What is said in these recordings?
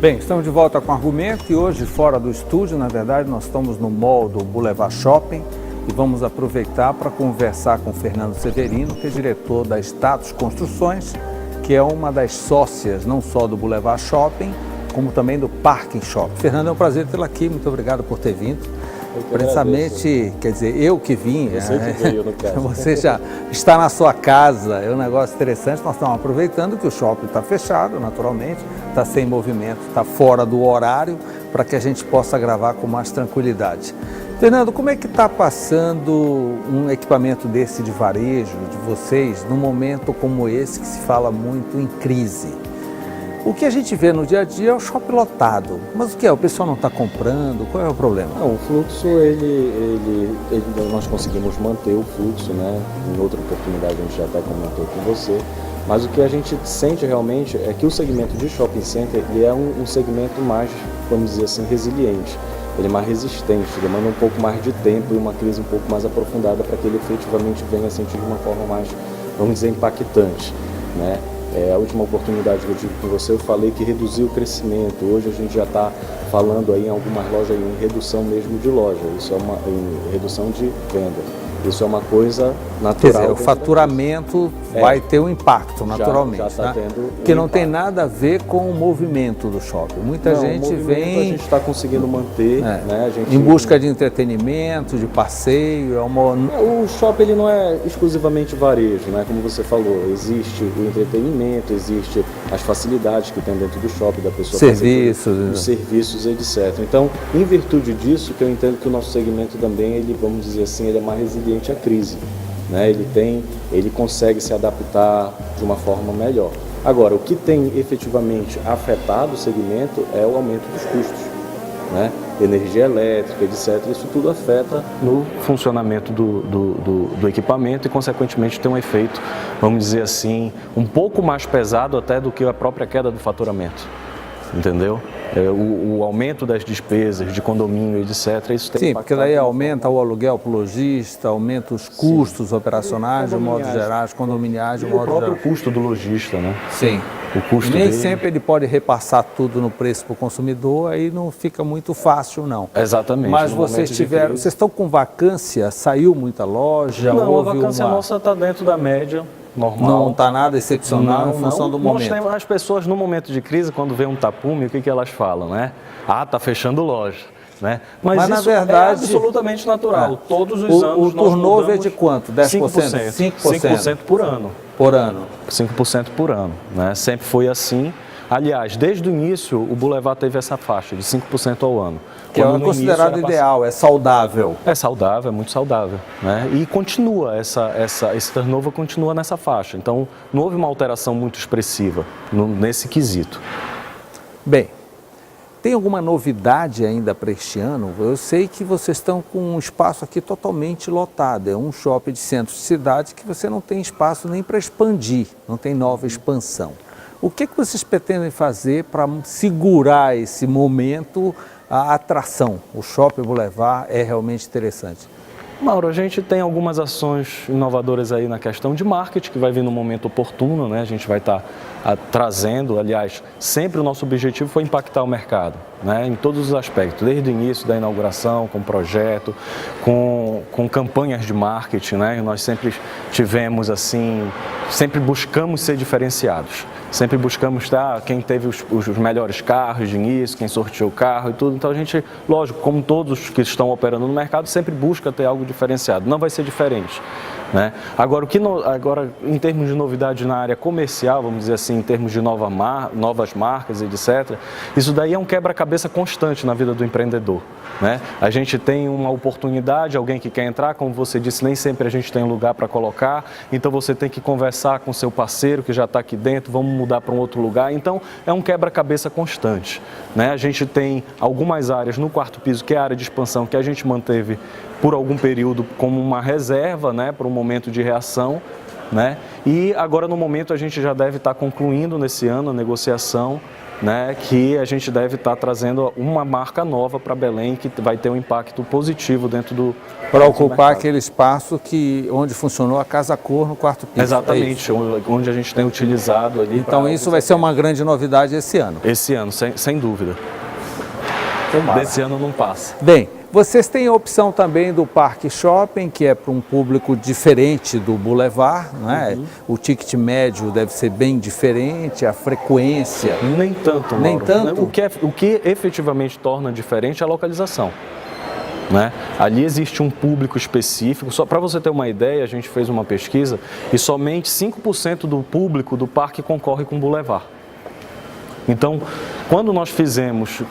Bem, estamos de volta com Argumento e hoje fora do estúdio, na verdade, nós estamos no mall do Boulevard Shopping e vamos aproveitar para conversar com o Fernando Severino, que é diretor da Status Construções, que é uma das sócias não só do Boulevard Shopping, como também do Parking Shopping. Fernando, é um prazer tê-lo aqui, muito obrigado por ter vindo. Precisamente, quer dizer, eu que vim, você já está na sua casa, é um negócio interessante, nós estamos aproveitando que o shopping está fechado, naturalmente, está sem movimento, está fora do horário, para que a gente possa gravar com mais tranquilidade. Fernando, como é que está passando um equipamento desse de varejo, de vocês, num momento como esse que se fala muito em crise? O que a gente vê no dia a dia é o shopping lotado, mas o que é? O pessoal não está comprando? Qual é o problema? Não, o fluxo, nós conseguimos manter o fluxo, né? Em outra oportunidade a gente já até comentou com você, mas o que a gente sente realmente é que o segmento de shopping center ele é um segmento mais, vamos dizer assim, resiliente. Ele é mais resistente, demanda um pouco mais de tempo e uma crise um pouco mais aprofundada para que ele efetivamente venha a sentir de uma forma mais, vamos dizer, impactante, né? A última oportunidade que eu tive com você, eu falei que reduziu o crescimento. Hoje a gente já está falando aí em algumas lojas em redução mesmo de loja, isso é em redução de venda. Isso é uma coisa natural. Quer dizer, o faturamento vai ter um impacto, naturalmente. Já está tendo porque não tem nada a ver com o movimento do shopping. Muita gente vem... A gente está conseguindo manter, né? Em busca de entretenimento, de passeio. O shopping ele não é exclusivamente varejo, né? Como você falou, existe o entretenimento, existe as facilidades que tem dentro do shopping, da pessoa serviços, serviços, etc. Então, em virtude disso, que eu entendo que o nosso segmento também, ele, vamos dizer assim, ele é mais resiliente à crise, né? Ele consegue se adaptar de uma forma melhor. Agora, o que tem efetivamente afetado o segmento é o aumento dos custos, né? Energia elétrica, etc. Isso tudo afeta no funcionamento do equipamento e, consequentemente, tem um efeito, vamos dizer assim, um pouco mais pesado até do que a própria queda do faturamento, entendeu? O aumento das despesas de condomínio, etc. Isso tem porque daí aumenta o aluguel para o lojista, aumenta os custos operacionais, de modo geral, condominiais, de modo geral. O próprio custo do lojista, né? Sim. O custo nem dele... sempre ele pode repassar tudo no preço para o consumidor, aí não fica muito fácil, não. Exatamente. Mas vocês estão com vacância? Saiu muita loja? Não, a vacância nossa está dentro da média. Normal. Não está nada excepcional em função do momento. As pessoas no momento de crise, quando vê um tapume, o que elas falam, né? Ah, está fechando loja, né? Mas na isso verdade, é absolutamente natural. Todos os anos o turnover é de quanto? 10%? 5% por ano. Por ano. 5% por ano, né? Sempre foi assim. Aliás, desde o início, o Boulevard teve essa faixa de 5% ao ano. Que é considerado ideal, é saudável. É saudável, é muito saudável, né? E continua, esse turnover continua nessa faixa. Então, não houve uma alteração muito expressiva nesse quesito. Bem, tem alguma novidade ainda para este ano? Eu sei que vocês estão com um espaço aqui totalmente lotado. É um shopping de centro de cidade que você não tem espaço nem para expandir, não tem nova expansão. O que vocês pretendem fazer para segurar esse momento, a atração? O Shopping Boulevard é realmente interessante. Mauro, a gente tem algumas ações inovadoras aí na questão de marketing, que vai vir no momento oportuno, né? A gente vai estar trazendo, aliás, sempre o nosso objetivo foi impactar o mercado, né? Em todos os aspectos, desde o início da inauguração, com projeto, com campanhas de marketing, né? Nós sempre tivemos assim, sempre buscamos ser diferenciados. Sempre buscamos quem teve os melhores carros de início, quem sorteou o carro e tudo. Então a gente, lógico, como todos que estão operando no mercado, sempre busca ter algo diferenciado. Não vai ser diferente, né? Agora, em termos de novidade na área comercial, vamos dizer assim, em termos de novas marcas, etc., isso daí é um quebra-cabeça constante na vida do empreendedor, né? A gente tem uma oportunidade, alguém que quer entrar, como você disse, nem sempre a gente tem lugar para colocar, então você tem que conversar com seu parceiro que já está aqui dentro, vamos mudar para um outro lugar. Então, é um quebra-cabeça constante, né? A gente tem algumas áreas no quarto piso, que é a área de expansão, que a gente manteve por algum período como uma reserva, né, para um momento de reação. né? E agora no momento a gente já deve estar concluindo nesse ano a negociação, né, que a gente deve estar trazendo uma marca nova para Belém que vai ter um impacto positivo dentro do para ocupar aquele espaço onde funcionou a Casa Cor no quarto piso. Exatamente, onde a gente tem utilizado ali. Então isso vai ser uma grande novidade esse ano. Esse ano, sem dúvida. Desse ano não passa. Bem, vocês têm a opção também do Parque Shopping, que é para um público diferente do Boulevard, né? O ticket médio deve ser bem diferente, a frequência... Nem tanto, Mauro. Nem tanto? O que efetivamente torna diferente é a localização, né? Ali existe um público específico. Só para você ter uma ideia, a gente fez uma pesquisa e somente 5% do público do parque concorre com o Boulevard. Então, quando nós fizemos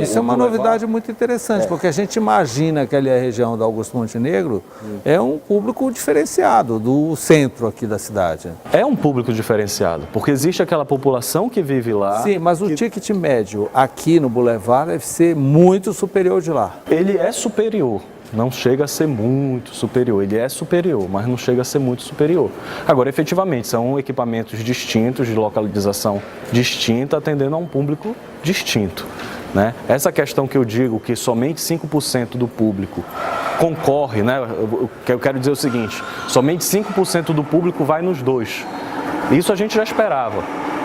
Isso é uma novidade muito interessante, porque a gente imagina que ali a região da Augusto Montenegro é um público diferenciado do centro aqui da cidade. É um público diferenciado, porque existe aquela população que vive lá. Sim, mas o ticket médio aqui no Boulevard deve ser muito superior de lá. Ele é superior. Não chega a ser muito superior, ele é superior, mas não chega a ser muito superior. Agora, efetivamente, são equipamentos distintos, de localização distinta, atendendo a um público distinto, né? Essa questão que eu digo, que somente 5% do público concorre, né? Eu quero dizer o seguinte, somente 5% do público vai nos dois. Isso a gente já esperava.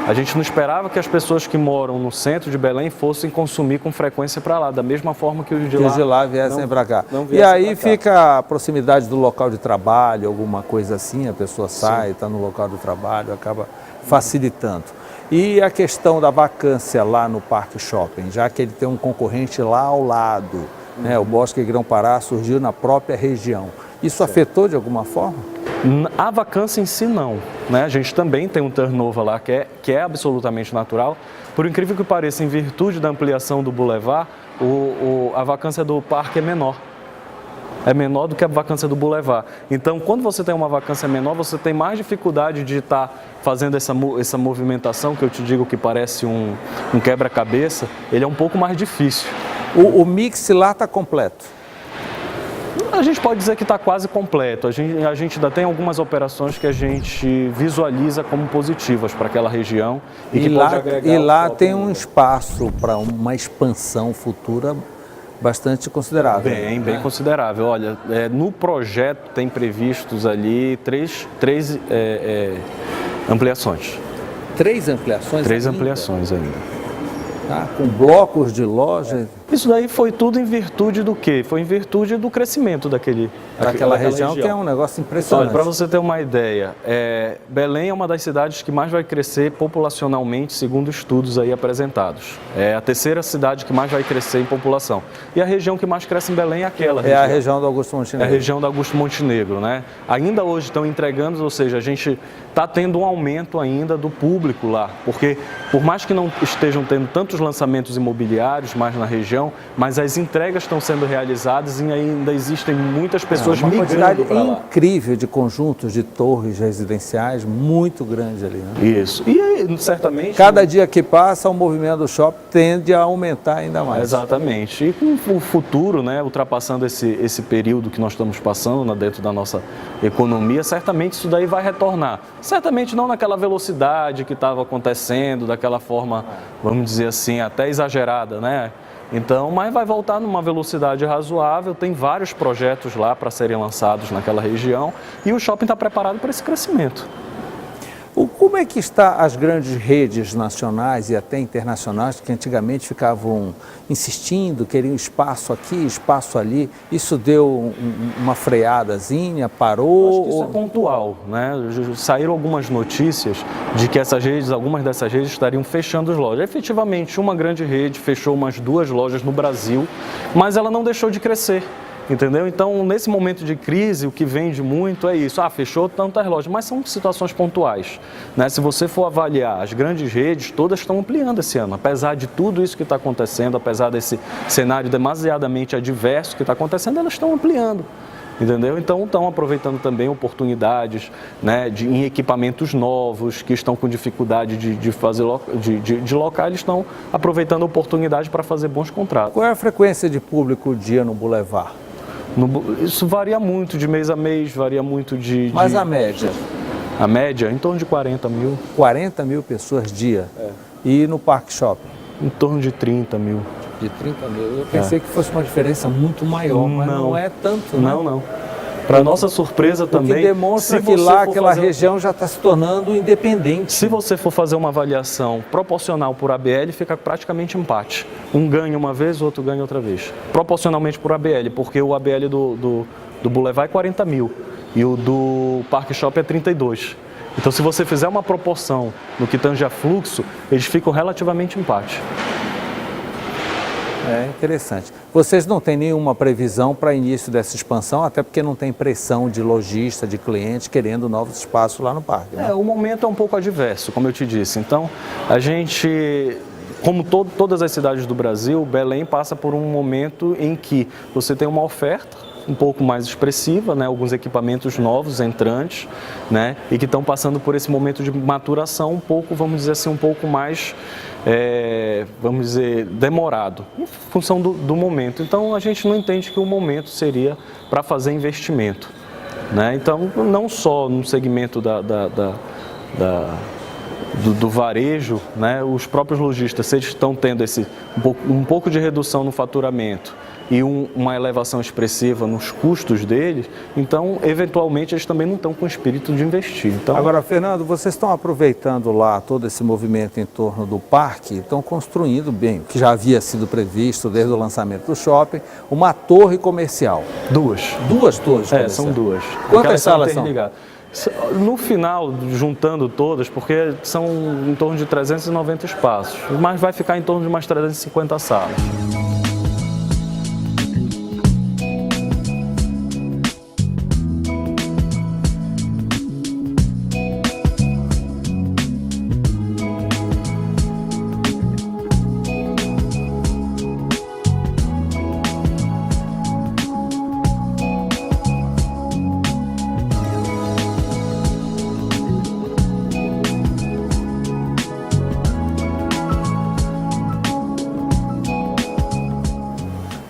A gente não esperava que as pessoas que moram no centro de Belém fossem consumir com frequência para lá, da mesma forma que os de lá viessem para cá. E aí fica a proximidade do local de trabalho, alguma coisa assim, a pessoa sai, está no local do trabalho, acaba facilitando. E a questão da vacância lá no Parque Shopping, já que ele tem um concorrente lá ao lado, né? O Bosque Grão-Pará surgiu na própria região. Isso afetou de alguma forma? A vacância em si não, né? A gente também tem um turnover lá que é absolutamente natural. Por incrível que pareça, em virtude da ampliação do Boulevard, a vacância do parque é menor. É menor do que a vacância do Boulevard. Então, quando você tem uma vacância menor, você tem mais dificuldade de estar fazendo essa movimentação, que eu te digo que parece um quebra-cabeça, ele é um pouco mais difícil. O mix lá está completo? A gente pode dizer que está quase completo. A gente ainda tem algumas operações que a gente visualiza como positivas para aquela região. E lá tem um espaço para uma expansão futura bastante considerável. Bem considerável. Olha, no projeto tem previstos ali três ampliações. 3 ampliações? 3 ampliações ainda. Tá, com blocos de loja. Isso daí foi tudo em virtude do quê? Foi em virtude do crescimento daquela região, que é um negócio impressionante. Olha, para você ter uma ideia, Belém é uma das cidades que mais vai crescer populacionalmente, segundo estudos aí apresentados. É a terceira cidade que mais vai crescer em população. E a região que mais cresce em Belém é aquela região. É a região do Augusto Montenegro. É a região do Augusto Montenegro, né? Ainda hoje estão entregando, ou seja, a gente está tendo um aumento ainda do público lá, porque por mais que não estejam tendo tantos lançamentos imobiliários mais na região, mas as entregas estão sendo realizadas e ainda existem muitas pessoas migrando para lá. Uma quantidade incrível de conjuntos de torres residenciais, muito grande ali, né? Isso. E certamente... Cada dia que passa, o movimento do shopping tende a aumentar ainda mais. Exatamente. E com o futuro, né, ultrapassando esse período que nós estamos passando dentro da nossa economia, certamente isso daí vai retornar. Certamente não naquela velocidade que estava acontecendo, daquela forma, vamos dizer assim, até exagerada, né? Então, mas vai voltar numa velocidade razoável, tem vários projetos lá para serem lançados naquela região e o shopping está preparado para esse crescimento. Como é que está as grandes redes nacionais e até internacionais que antigamente ficavam insistindo, queriam espaço aqui, espaço ali? Isso deu uma freadazinha, parou? Acho que isso é pontual, né? Saíram algumas notícias de que algumas dessas redes estariam fechando as lojas. Efetivamente, uma grande rede fechou umas 2 lojas no Brasil, mas ela não deixou de crescer. Entendeu? Então, nesse momento de crise, o que vende muito é isso. Fechou tantas lojas, mas são situações pontuais, né? Se você for avaliar, as grandes redes todas estão ampliando esse ano. Apesar de tudo isso que está acontecendo, apesar desse cenário demasiadamente adverso que está acontecendo, elas estão ampliando. Entendeu? Então, estão aproveitando também oportunidades, né, em equipamentos novos, que estão com dificuldade de locar, eles estão aproveitando a oportunidade para fazer bons contratos. Qual é a frequência de público dia no Boulevard? Isso varia muito de mês a mês, varia muito Mas a média? A média é em torno de 40 mil. 40 mil pessoas dia. E no Parque Shopping? Em torno de 30 mil. De 30 mil. Eu pensei que fosse uma diferença muito maior, mas não é tanto, né? Não. Para nossa surpresa também... O que demonstra que lá aquela região já está se tornando independente. Se você for fazer uma avaliação proporcional por ABL, fica praticamente empate. Um ganha uma vez, o outro ganha outra vez. Proporcionalmente por ABL, porque o ABL do Boulevard é 40 mil e o do Parque Shopping é 32. Então, se você fizer uma proporção no que tange a fluxo, eles ficam relativamente empate. É interessante. Vocês não têm nenhuma previsão para início dessa expansão, até porque não tem pressão de lojista, de cliente querendo novos espaços lá no parque, né? O momento é um pouco adverso, como eu te disse. Então, a gente, como todas as cidades do Brasil, Belém passa por um momento em que você tem uma oferta um pouco mais expressiva, né? Alguns equipamentos novos, entrantes, né? E que estão passando por esse momento de maturação um pouco, vamos dizer assim, um pouco mais, vamos dizer, demorado, em função do momento. Então, a gente não entende que o momento seria para fazer investimento, né? Então, não só no segmento do varejo, né? Os próprios lojistas, se eles estão tendo um pouco de redução no faturamento e uma elevação expressiva nos custos deles, então, eventualmente, eles também não estão com o espírito de investir. Então... Agora, Fernando, vocês estão aproveitando lá todo esse movimento em torno do parque, estão construindo bem, o que já havia sido previsto desde o lançamento do shopping, uma torre comercial. Duas torres comerciais? São duas. Quantas salas são? No final, juntando todas, porque são em torno de 390 espaços, mas vai ficar em torno de umas 350 salas.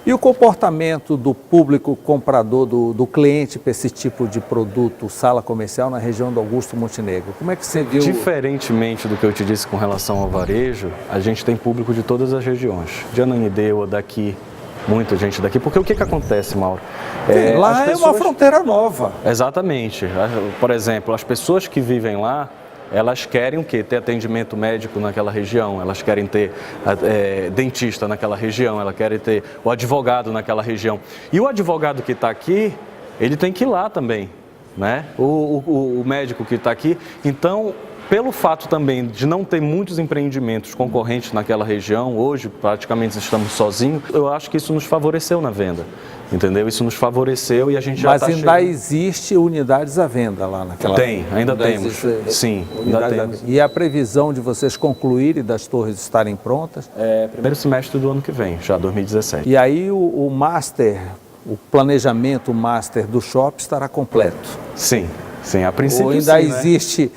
E o comportamento do público comprador, do cliente para esse tipo de produto, sala comercial na região do Augusto Montenegro? Como é que você viu? Diferentemente do que eu te disse com relação ao varejo, a gente tem público de todas as regiões. De Ananindeua, daqui, muita gente daqui. Porque o que acontece, Mauro? Lá é uma fronteira nova. Exatamente. Por exemplo, as pessoas que vivem lá, elas querem o quê? Ter atendimento médico naquela região, elas querem ter dentista naquela região, elas querem ter o advogado naquela região. E o advogado que está aqui, ele tem que ir lá também, né? O médico que está aqui. Então, pelo fato também de não ter muitos empreendimentos concorrentes naquela região, hoje praticamente estamos sozinhos, eu acho que isso nos favoreceu na venda. Entendeu? Isso nos favoreceu e a gente já está chegando. Mas ainda existe unidades à venda lá naquela... Ainda temos. Sim, ainda temos. E a previsão de vocês concluírem das torres estarem prontas? Primeiro semestre do ano que vem, já 2017. E aí o planejamento master do shopping estará completo? Sim, a princípio ou ainda existe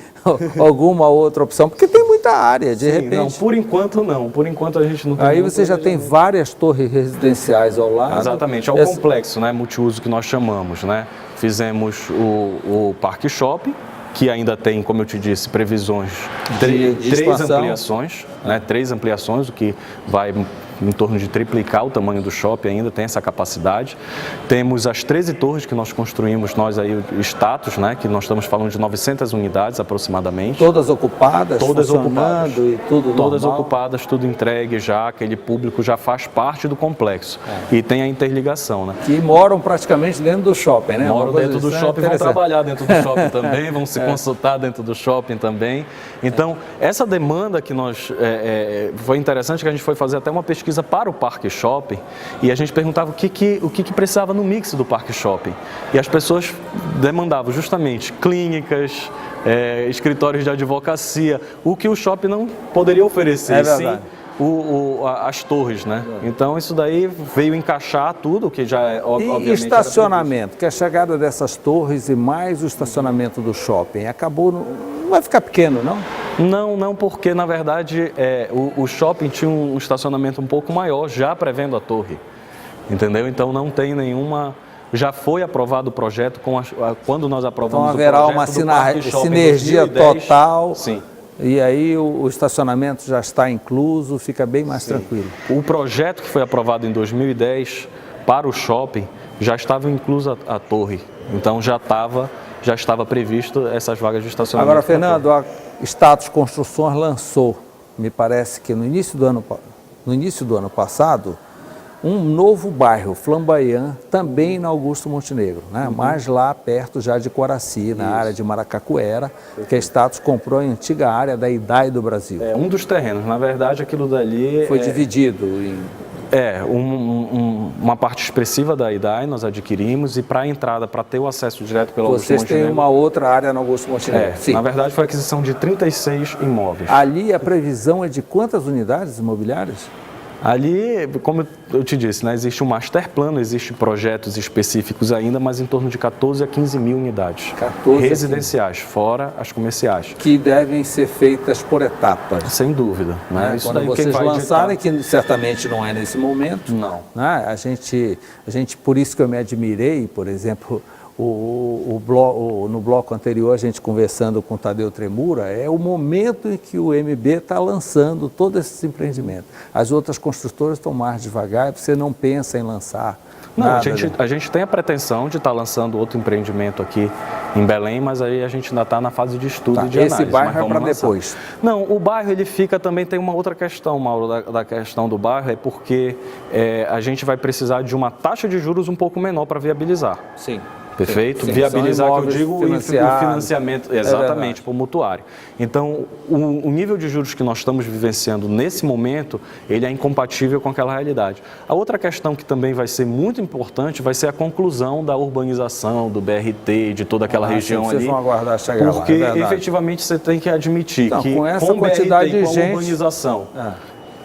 alguma outra opção? Porque tem muita área, de repente. Não, por enquanto não. Por enquanto a gente não tem. Aí você já tem várias torres residenciais ao lado. Exatamente, é o complexo, né, multiuso que nós chamamos, né? Fizemos o Parque Shopping, que ainda tem, como eu te disse, previsões de três ampliações, né? 3 ampliações, o que vai em torno de triplicar o tamanho do shopping, ainda tem essa capacidade. Temos as 13 torres que nós construímos, nós aí, o status, né, que nós estamos falando de 900 unidades aproximadamente. Todas ocupadas, todas ocupadas e tudo todas normal. Ocupadas, tudo entregue já, aquele público já faz parte do complexo. E tem a interligação, né? Que moram praticamente dentro do shopping, né? Moram dentro do shopping, vão trabalhar dentro do shopping também, vão se consultar dentro do shopping também. Então, essa demanda que nós... foi interessante que a gente foi fazer até uma pesquisa para o Parque Shopping e a gente perguntava o que precisava no mix do Parque Shopping. E as pessoas demandavam justamente clínicas, escritórios de advocacia, o que o shopping não poderia oferecer, sim as torres, né? Então isso daí veio encaixar tudo, que já é obviamente... E estacionamento, que a chegada dessas torres e mais o estacionamento do shopping acabou... Não vai ficar pequeno, não? Não, porque na verdade o shopping tinha um estacionamento um pouco maior, já prevendo a torre, entendeu? Então não tem nenhuma já foi aprovado o projeto quando nós aprovamos então, haverá uma sinergia total. Sim. E aí o estacionamento já está incluso, fica bem mais tranquilo. O projeto que foi aprovado em 2010 para o shopping já estava inclusa a torre, então já estava previsto essas vagas de estacionamento. Agora, Fernando, a Status Construções lançou, me parece que no início do ano passado, um novo bairro, Flamboyant, também na Augusto Montenegro, né? Mas lá perto já de Coraci, na área de Maracacuera, que a Status comprou em antiga área da IDAI do Brasil. É um dos terrenos, na verdade aquilo dali foi dividido em... uma parte expressiva da IDAI nós adquirimos, e para a entrada, para ter o acesso direto pelo Augusto Montenegro... Vocês têm uma outra área no Augusto Montenegro. Sim. Na verdade foi a aquisição de 36 imóveis. Ali a previsão é de quantas unidades imobiliárias? Ali, como eu te disse, né, existe um master plano, existem projetos específicos ainda, mas em torno de 14 a 15 mil unidades 14 residenciais, fora as comerciais. Que devem ser feitas por etapas. Sem dúvida. Né? Isso quando daí vocês lançarem, que certamente não é nesse momento. Não. Né? A gente, por isso que eu me admirei, por exemplo... no bloco anterior, a gente conversando com o Tadeu Tremura, é o momento em que o MB está lançando todos esses empreendimentos. As outras construtoras estão mais devagar, você não pensa em lançar. Não, a gente tem a pretensão de estar lançando outro empreendimento aqui em Belém, mas aí a gente ainda está na fase de estudo e de análise. Esse bairro é para depois? Não, o bairro ele fica também, tem uma outra questão, Mauro, da questão do bairro, é porque a gente vai precisar de uma taxa de juros um pouco menor para viabilizar. Sim. Perfeito? Sim, viabilizar, que eu digo, o financiamento, exatamente, para o mutuário. Então, o nível de juros que nós estamos vivenciando nesse momento, ele é incompatível com aquela realidade. A outra questão que também vai ser muito importante vai ser a conclusão da urbanização, do BRT, de toda aquela região vocês ali. Vão aguardar chegar porque lá, efetivamente você tem que admitir que com essa quantidade BRT, de com gente, urbanização,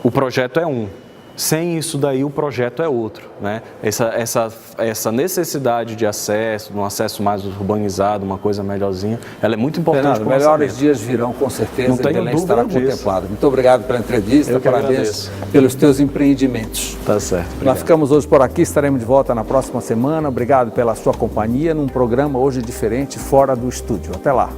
o projeto é um. Sem isso daí o projeto é outro, né? Essa necessidade de acesso, um acesso mais urbanizado, uma coisa melhorzinha, ela é muito importante. Fernando, melhores dias virão com certeza. Não tenho dúvida disso. Contemplado. Muito obrigado pela entrevista, parabéns pelos teus empreendimentos. Tá certo. Obrigado. Nós ficamos hoje por aqui, estaremos de volta na próxima semana. Obrigado pela sua companhia num programa hoje diferente, fora do estúdio. Até lá.